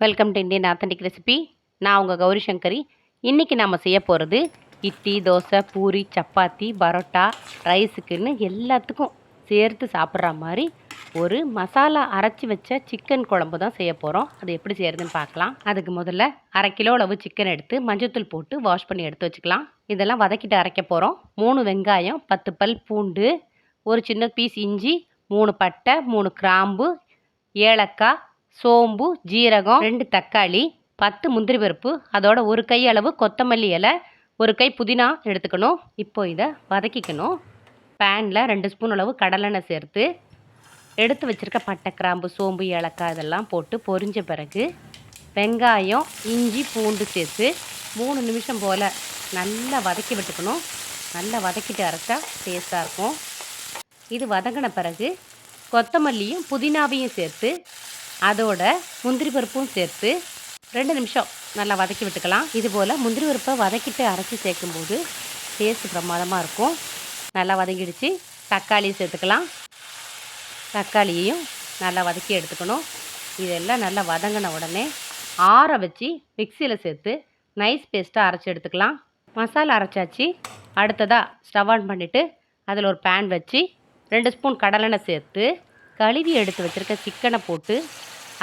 Welcome to Indian authentic recipe. நான் உங்கள் கௌரி சங்கரி. இன்றைக்கி நாம் செய்ய போகிறது இட்லி, தோசை, பூரி, சப்பாத்தி, பரோட்டா, ரைஸுக்குன்னு எல்லாத்துக்கும் சேர்த்து சாப்பிட்ற மாதிரி ஒரு மசாலா அரைச்சி வச்ச சிக்கன் குழம்பு தான் செய்ய போகிறோம். அது எப்படி செய்கிறதுன்னு பார்க்கலாம். அதுக்கு முதல்ல 1/2 கிலோ அளவு சிக்கன் எடுத்து மஞ்சத்தூள் போட்டு வாஷ் பண்ணி எடுத்து வச்சுக்கலாம். இதெல்லாம் வதக்கிட்டு அரைக்க போகிறோம். 3 வெங்காயம், 10 பல் பூண்டு, ஒரு சின்ன பீஸ் இஞ்சி, 3 பட்டை, 3 கிராம்பு, ஏலக்காய், சோம்பு, ஜீரகம், 2 தக்காளி, 10 முந்திரி பருப்பு, அதோட ஒரு கை அளவு கொத்தமல்லி இலை, ஒரு கை புதினா எடுத்துக்கணும். இப்போ இதை வதக்கிக்கணும். பேனில் 2 ஸ்பூன் அளவு கடலெண்ணெய் சேர்த்து எடுத்து வச்சுருக்க பட்டை, கிராம்பு, சோம்பு, ஏலக்காய் இதெல்லாம் போட்டு பொரிஞ்ச பிறகு வெங்காயம், இஞ்சி, பூண்டு சேர்த்து 3 நிமிஷம் போல் நல்லா வதக்கி விட்டுக்கணும். நல்லா வதக்கிட்டு அரைச்சா டேஸ்ட்டாக இருக்கும். இது வதங்கின பிறகு கொத்தமல்லியும் புதினாவையும் சேர்த்து அதோட முந்திரி பருப்பும் சேர்த்து 2 நிமிஷம் நல்லா வதக்கி விட்டுக்கலாம். இதுபோல் முந்திரி பருப்பை வதக்கிட்டு அரைச்சி சேர்க்கும்போது டேஸ்ட் பிரமாதமாக இருக்கும். நல்லா வதங்கிடுச்சு. தக்காளி சேர்த்துக்கலாம். தக்காளியையும் நல்லா வதக்கி எடுத்துக்கணும். இதெல்லாம் நல்லா வதங்கின உடனே ஆற வச்சு மிக்சியில் சேர்த்து நைஸ் பேஸ்ட்டாக அரைச்சி எடுத்துக்கலாம். மசாலா அரைச்சாச்சு. அடுத்ததாக ஸ்டவ் ஆன் பண்ணிவிட்டு அதில் ஒரு பேன் வச்சு 2 ஸ்பூன் கடலெண்ணெய் சேர்த்து கழுவி எடுத்து வச்சுருக்க சிக்கனை போட்டு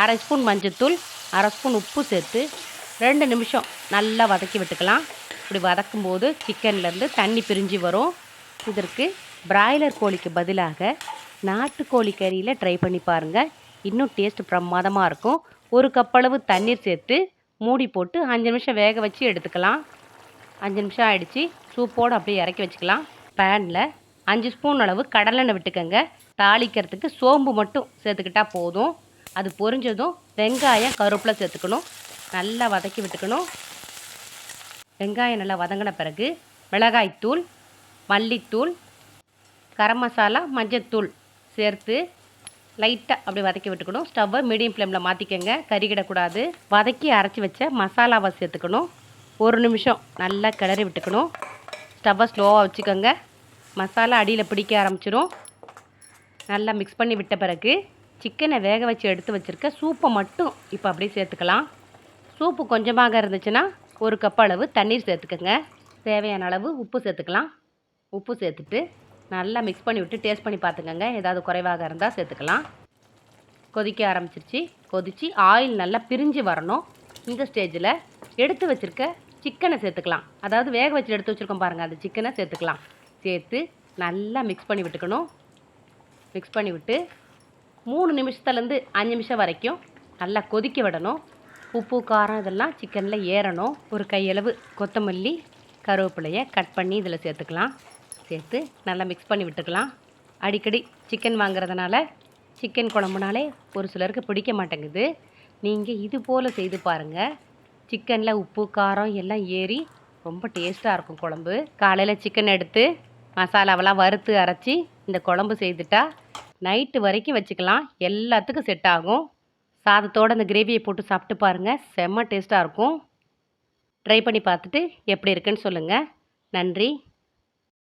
1/2 ஸ்பூன் மஞ்சத்தூள், 1/2 ஸ்பூன் உப்பு சேர்த்து 2 நிமிஷம் நல்லா வதக்கி விட்டுக்கலாம். இப்படி வதக்கும்போது சிக்கன்லேருந்து தண்ணி பிரிஞ்சு வரும். இதற்கு பிராய்லர் கோழிக்கு பதிலாக நாட்டுக்கோழி கறியில் ட்ரை பண்ணி பாருங்கள். இன்னும் டேஸ்ட் பிரமாதமாக இருக்கும். 1 கப் அளவு தண்ணீர் சேர்த்து மூடி போட்டு 5 நிமிஷம் வேக வச்சு எடுத்துக்கலாம். 5 நிமிஷம் ஆகிடுச்சு. சூப்போடு அப்படியே இறக்கி வச்சுக்கலாம். பேனில் 5 ஸ்பூன் அளவு கடலெண்ணெய் விட்டுக்கோங்க. தாளிக்கிறதுக்கு சோம்பு மட்டும் சேர்த்துக்கிட்டால் போதும். அது பொரிஞ்சதும் வெங்காயம், கருவேப்பிலை சேர்த்துக்கணும். நல்லா வதக்கி விட்டுக்கணும். வெங்காயம் நல்லா வதங்கின பிறகு மிளகாய்த்தூள், மல்லித்தூள், கரம் மசாலா, மஞ்சத்தூள் சேர்த்து லைட்டாக அப்படி வதக்கி விட்டுக்கணும். ஸ்டவ்வை மீடியம் ஃப்ளேமில் மாற்றிக்கங்க, கறிகிடக்கூடாது. வதக்கி அரைச்சி வச்ச மசாலாவை சேர்த்துக்கணும். 1 நிமிஷம் நல்லா கிளறி விட்டுக்கணும். ஸ்டவ்வை ஸ்லோவாக வச்சுக்கோங்க. மசாலா அடியில் பிடிக்க ஆரம்பிச்சிடும். நல்லா மிக்ஸ் பண்ணி விட்ட பிறகு சிக்கனை வேக வச்சு எடுத்து வச்சுருக்க சூப்பை மட்டும் இப்போ அப்படியே சேர்த்துக்கலாம். சூப்பு கொஞ்சமாக இருந்துச்சுன்னா 1 கப் அளவு தண்ணீர் சேர்த்துக்கோங்க. தேவையான அளவு உப்பு சேர்த்துக்கலாம். உப்பு சேர்த்துட்டு நல்லா மிக்ஸ் பண்ணி விட்டு டேஸ்ட் பண்ணி பார்த்துக்கோங்க. ஏதாவது குறைவாக இருந்தால் சேர்த்துக்கலாம். கொதிக்க ஆரம்பிச்சிருச்சு. கொதித்து ஆயில் நல்லா பிரிஞ்சு வரணும். இந்த ஸ்டேஜில் எடுத்து வச்சுருக்க சிக்கனை சேர்த்துக்கலாம். அதாவது வேக வச்சு எடுத்து வச்சுருக்கோம் பாருங்கள், அந்த சிக்கனை சேர்த்துக்கலாம். சேர்த்து நல்லா மிக்ஸ் பண்ணி விட்டுக்கணும். மிக்ஸ் பண்ணி விட்டு 3 நிமிஷத்துலேருந்து 5 நிமிஷம் வரைக்கும் நல்லா கொதிக்க விடணும். உப்பு, காரம் இதெல்லாம் சிக்கனில் ஏறணும். ஒரு கையளவு கொத்தமல்லி, கருவேப்பிலையை கட் பண்ணி இதில் சேர்த்துக்கலாம். சேர்த்து நல்லா மிக்ஸ் பண்ணி விட்டுக்கலாம். அடிக்கடி சிக்கன் வாங்குறதுனால சிக்கன் குழம்புனாலே ஒரு சிலருக்கு பிடிக்க மாட்டேங்குது. நீங்கள் இது போல் செய்து பாருங்கள். சிக்கனில் உப்பு, காரம் எல்லாம் ஏறி ரொம்ப டேஸ்ட்டாக இருக்கும் குழம்பு. காலையில் சிக்கன் எடுத்து மசாலாவெல்லாம் வறுத்து அரைச்சி இந்த குழம்பு செய்துட்டா நைட்டு வரைக்கும் வச்சுக்கலாம். எல்லாத்துக்கும் செட் ஆகும். சாதத்தோடு அந்த கிரேவியை போட்டு சாப்பிட்டு பாருங்கள். செம்ம டேஸ்ட்டாக இருக்கும். ட்ரை பண்ணி பார்த்துட்டு எப்படி இருக்குன்னு சொல்லுங்கள். நன்றி.